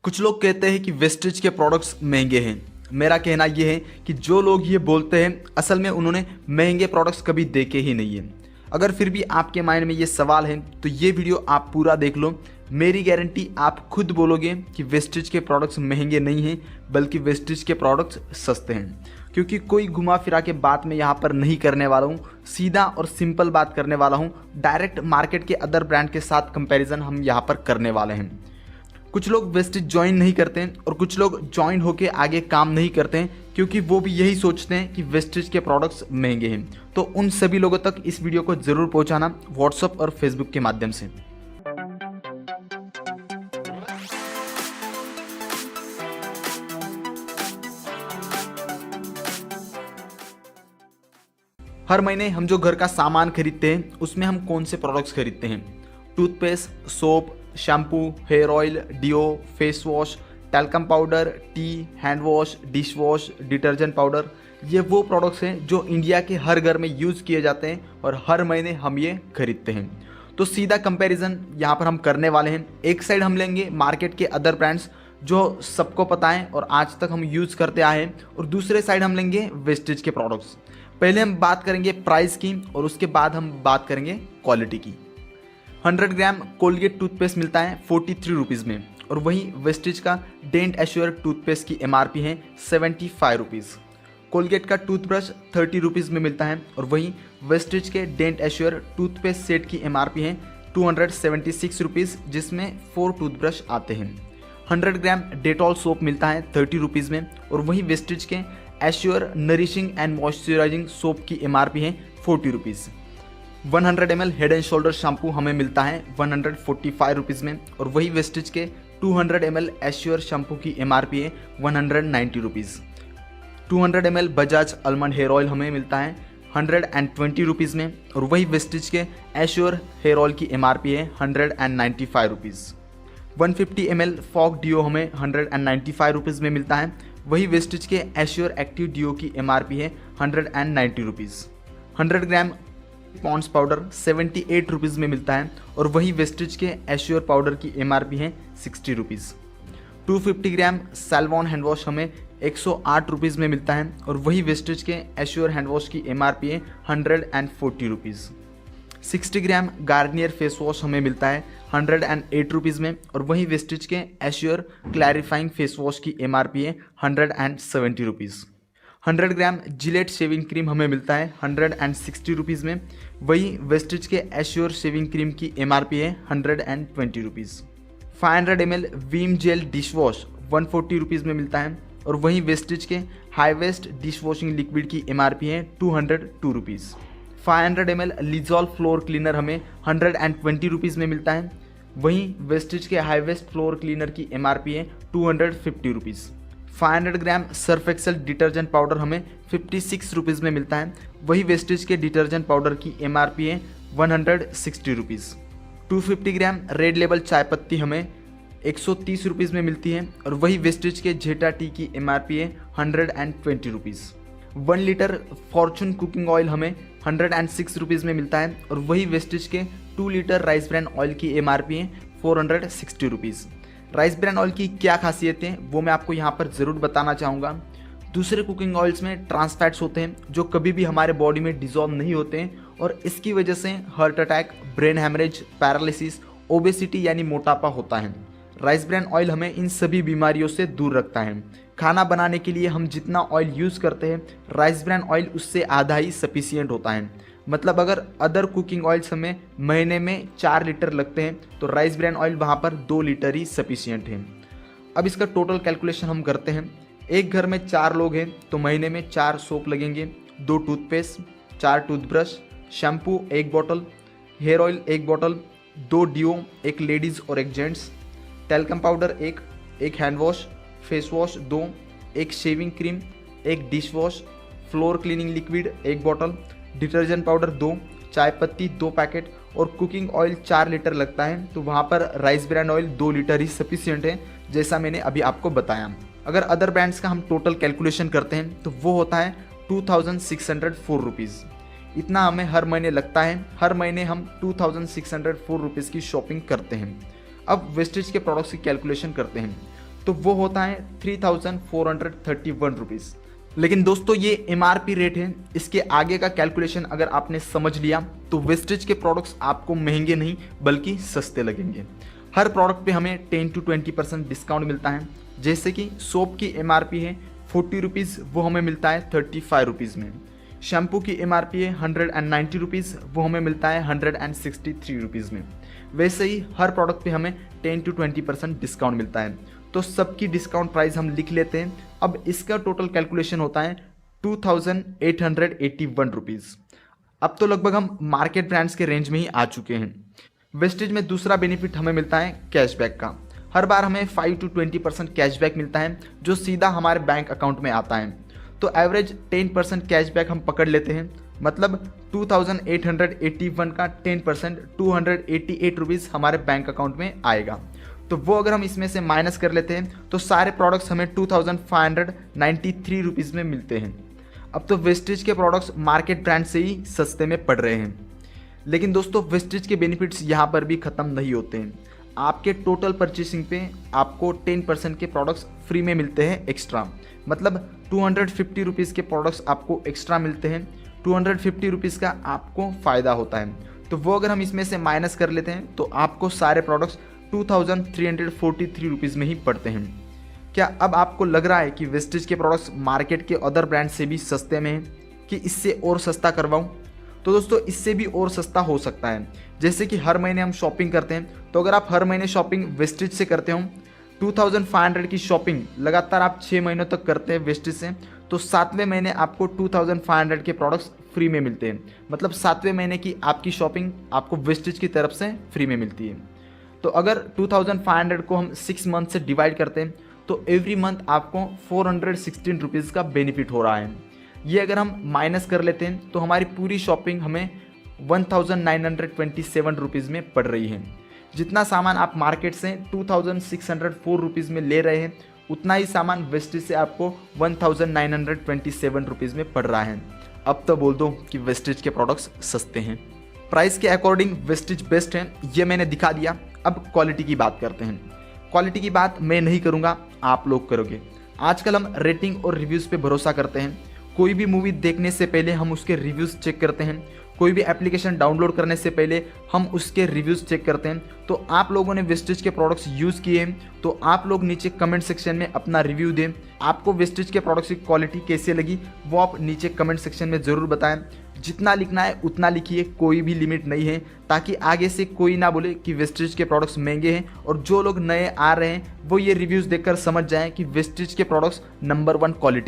कुछ लोग कहते हैं कि वेस्टेज के प्रोडक्ट्स महंगे हैं। मेरा कहना यह है कि जो लोग ये बोलते हैं असल में उन्होंने महंगे प्रोडक्ट्स कभी देखे ही नहीं हैं। अगर फिर भी आपके माइंड में ये सवाल है तो ये वीडियो आप पूरा देख लो। मेरी गारंटी आप खुद बोलोगे कि वेस्टेज के प्रोडक्ट्स महंगे नहीं हैं, बल्कि वेस्टेज के प्रोडक्ट्स सस्ते हैं। क्योंकि कोई घुमा फिरा के बात मैं यहाँ पर नहीं करने वाला हूँ, सीधा और सिंपल बात करने वाला हूँ। डायरेक्ट मार्केट के अदर ब्रांड के साथ कंपैरिजन हम यहाँ पर करने वाले हैं। कुछ लोग वेस्टेज ज्वाइन नहीं करते हैं और कुछ लोग ज्वाइन होके आगे काम नहीं करते हैं, क्योंकि वो भी यही सोचते हैं कि वेस्टेज के प्रोडक्ट्स महंगे हैं। तो उन सभी लोगों तक इस वीडियो को ज़रूर पहुंचाना व्हाट्सएप और फेसबुक के माध्यम से। हर महीने हम जो घर का सामान खरीदते हैं उसमें हम कौन से प्रोडक्ट्स खरीदते हैं? Toothpaste, soap, shampoo, hair oil, deo, face wash, talcum powder, tea, hand wash, dish wash, detergent powder. ये वो प्रोडक्ट्स हैं जो इंडिया के हर घर में यूज़ किए जाते हैं और हर महीने हम ये खरीदते हैं। तो सीधा कंपैरिजन यहाँ पर हम करने वाले हैं। एक साइड हम लेंगे मार्केट के अदर ब्रांड्स जो सबको पता है और आज तक हम यूज़ करते आए हैं, और दूसरे साइड हम लेंगे वेस्टेज के प्रोडक्ट्स। पहले हम बात करेंगे प्राइस की और उसके बाद हम बात करेंगे क्वालिटी की। 100 ग्राम कोलगेट टूथपेस्ट मिलता है 43 रुपीज़ में, और वहीं वेस्टेज का डेंट एश्योर टूथपेस्ट की MRP है 75 रुपीज़। कोलगेट का टूथब्रश 30 रुपीज़ में मिलता है, और वहीं वेस्टेज के डेंट एश्योर टूथपेस्ट सेट की MRP है 276 रुपीज़, जिसमें 4 टूथब्रश आते हैं। 100 ग्राम डेटॉल सोप मिलता है 30 रुपीज़ में, और वहीं वेस्टेज के assure nourishing and moisturising soap की MRP है 40 rupees. 100 ml head and shoulder shampoo हमें मिलता है 145 रुपीज़ में, और वही वेस्टेज के 200 ml एश्योर शैम्पू की MRP है 190 rupees. 200 ml Bajaj almond hair oil हमें मिलता है 120 रुपीज़ में, और वही वेस्टेज के एश्योर हेयर ऑयल की MRP है 195 रुपीज़। 150 ml फॉग डिओ हमें 195 रुपीज़ में मिलता है, वही वेस्टेज के एश्योर एक्टिव डिओ की MRP है 190 रुपीज़। 100 ग्राम पॉन्ड्स पाउडर 78 रुपीज़ में मिलता है, और वही वेस्टेज के एश्योर पाउडर की MRP है 60 रुपीज़। 250 ग्राम सैल्वॉन हैंड वॉश हमें 108 रुपीज़ में मिलता है, और वही वेस्टेज के एश्योर हैंड वॉश की MRP है 140 रुपीज़। 60 ग्राम गार्नियर फेस वॉश हमें मिलता है 108 रुपीज़ में, और वहीं वेस्टेज के एश्योर क्लैरिफाइंग फेस वॉश की MRP है 170 rupees. 100 gram Gillette shaving cream हमें मिलता है 160 रुपीज़ में, वही वेस्टेज के एश्योर शेविंग क्रीम की MRP है 120 rupees. 500 ml Vim gel dish wash 140 rupees में मिलता है, और वहीं वेस्टेज के high west dish washing liquid की MRP है 202 rupees. 500 ml Lizol floor cleaner हमें 120 रुपीज़ में मिलता है, वहीं वेस्टेज के हाई वेस्ट फ्लोर क्लीनर की MRP है 250 रुपीज़। 500 ग्राम सर्फ एक्सेल डिटर्जेंट पाउडर हमें 56 रुपीज़ में मिलता है, वही वेस्टेज के डिटर्जेंट पाउडर की MRP है 160 रुपीज़। 250 ग्राम रेड लेबल चाय पत्ती हमें 130 रुपीज़ में मिलती है, और वही वेस्टेज के जेटा टी की MRP है 120 rupees. 1 litre Fortune cooking oil हमें 106 रुपीज़ में मिलता है, और वही वेस्टेज के 2 लीटर राइस ब्रान ऑयल की MRP है 460 रुपीज़। राइस ब्रान ऑयल की क्या खासियतें हैं वो मैं आपको यहाँ पर ज़रूर बताना चाहूँगा। दूसरे कुकिंग ऑयल्स में ट्रांस फैट्स होते हैं जो कभी भी हमारे बॉडी में डिजॉल्व नहीं होते हैं, और इसकी वजह से heart attack, brain haemorrhage, paralysis, obesity यानी मोटापा होता है। राइस ब्रान ऑयल हमें इन सभी बीमारियों से दूर रखता है। खाना बनाने के लिए हम जितना ऑयल यूज़ करते हैं, राइस ब्रान ऑयल उससे आधा ही सफिशियंट होता है। मतलब अगर अदर कुकिंग ऑयल्स हमें महीने में 4 लीटर लगते हैं, तो राइस ब्रान ऑयल वहाँ पर 2 लीटर ही सफिशियंट है। अब इसका टोटल कैलकुलेशन हम करते हैं। एक घर में 4 लोग हैं तो महीने में 4 सोप लगेंगे, 2 toothpaste, 4 toothbrush, shampoo 1 bottle, hair oil 1 bottle, 2 deo, 1 ladies और 1 gents, talcum powder 1 hand wash, face wash 2, 1 shaving cream, 1 dish wash, floor cleaning liquid 1 bottle, detergent powder 2, चाय पत्ती 2 पैकेट, और कुकिंग ऑयल 4 लीटर लगता है, तो वहाँ पर राइस ब्रांड ऑयल 2 लीटर ही sufficient है, जैसा मैंने अभी आपको बताया। अगर अदर ब्रांड्स का हम टोटल कैलकुलेशन करते हैं तो वो होता है 2604 रुपीज़। इतना हमें हर महीने लगता है। हर महीने हम 2604 रुपीज़ की शॉपिंग करते हैं। अब वेस्टेज के प्रोडक्ट्स की कैलकुलेशन करते हैं। तो वो होता है 3431 रुपीज़। लेकिन दोस्तों ये MRP रेट है, इसके आगे का कैलकुलेशन अगर आपने समझ लिया तो वेस्टेज के प्रोडक्ट्स आपको महंगे नहीं बल्कि सस्ते लगेंगे। हर प्रोडक्ट पे हमें 10 to 20% डिस्काउंट मिलता है। जैसे कि सोप की MRP है 40 रुपीज़, वो हमें मिलता है 35 रुपीज़ में। शैम्पू की MRP है 190 रुपीज़, वो हमें मिलता है 163 रुपीज़ में। वैसे ही हर प्रोडक्ट पे हमें 10 to 20% डिस्काउंट मिलता है। तो सबकी डिस्काउंट प्राइस हम लिख लेते हैं। अब इसका टोटल कैलकुलेशन होता है 2881 रुपीज़। अब तो लगभग हम मार्केट ब्रांड्स के रेंज में ही आ चुके हैं। वेस्टेज में दूसरा बेनिफिट हमें मिलता है कैशबैक का। हर बार हमें 5 to 20% कैशबैक मिलता है जो सीधा हमारे बैंक अकाउंट में आता है। तो एवरेज 10% कैशबैक हम पकड़ लेते हैं, मतलब 2881 का 10% 288 रुपीज़ हमारे बैंक अकाउंट में आएगा। तो वो अगर हम इसमें से माइनस कर लेते हैं तो सारे प्रोडक्ट्स हमें 2593 रुपीज़ में मिलते हैं। अब तो वेस्टेज के प्रोडक्ट्स मार्केट ब्रांड से ही सस्ते में पड़ रहे हैं। लेकिन दोस्तों वेस्टेज के बेनिफिट्स यहाँ पर भी ख़त्म नहीं होते हैं। आपके टोटल परचेसिंग पे आपको 10% के प्रोडक्ट्स फ्री में मिलते हैं एक्स्ट्रा, मतलब 250 रुपीज़ के प्रोडक्ट्स आपको एक्स्ट्रा मिलते हैं। 250 रुपीज़ का आपको फ़ायदा होता है। तो वो अगर हम इसमें से माइनस कर लेते हैं तो आपको सारे प्रोडक्ट्स 2343 रुपीज़ में ही पड़ते हैं। क्या अब आपको लग रहा है कि वेस्टेज के प्रोडक्ट्स मार्केट के अदर ब्रांड से भी सस्ते में हैं कि इससे और सस्ता करवाऊं? तो दोस्तों इससे भी और सस्ता हो सकता है। जैसे कि हर महीने हम शॉपिंग करते हैं, तो अगर आप हर महीने शॉपिंग वेस्टेज से करते हो, 2500 की शॉपिंग लगातार आप 6 महीनों तक करते हैं वेस्टेज से, तो 7वें महीने आपको 2500 के प्रोडक्ट्स फ्री में मिलते हैं। मतलब 7वें महीने की आपकी शॉपिंग आपको वेस्टेज की तरफ से फ्री में मिलती है। तो अगर 2500 को हम 6 मंथ से डिवाइड करते हैं तो एवरी मंथ आपको 416 रुपीज़ का बेनिफिट हो रहा है। ये अगर हम माइनस कर लेते हैं तो हमारी पूरी शॉपिंग हमें 1927 रुपीज़ में पड़ रही है। जितना सामान आप मार्केट से 2604 रुपीज़ में ले रहे हैं, उतना ही सामान वेस्टेज से आपको 1927 रुपीज़ में पड़ रहा है। अब तो बोल दो कि वेस्टेज के प्रोडक्ट्स सस्ते हैं। प्राइस के अकॉर्डिंग वेस्टेज बेस्ट है, ये मैंने दिखा दिया। अब क्वालिटी की बात करते हैं। क्वालिटी की बात मैं नहीं करूँगा, आप लोग करोगे। आजकल हम रेटिंग और रिव्यूज़ पे भरोसा करते हैं। कोई भी मूवी देखने से पहले हम उसके रिव्यूज़ चेक करते हैं। कोई भी एप्लीकेशन डाउनलोड करने से पहले हम उसके रिव्यूज़ चेक करते हैं। तो आप लोगों ने वेस्टेज के प्रोडक्ट्स यूज़ किए हैं तो आप लोग नीचे कमेंट सेक्शन में अपना रिव्यू दें। आपको वेस्टेज के प्रोडक्ट्स की क्वालिटी कैसे लगी वो आप नीचे कमेंट सेक्शन में ज़रूर बताएं। जितना लिखना है उतना लिखिए, कोई भी लिमिट नहीं है, ताकि आगे से कोई ना बोले कि वेस्टेज के प्रोडक्ट्स महंगे हैं। और जो लोग नए आ रहे हैं वो ये रिव्यूज़ देखकर समझ जाएं कि वेस्टेज के प्रोडक्ट्स नंबर 1 क्वालिटी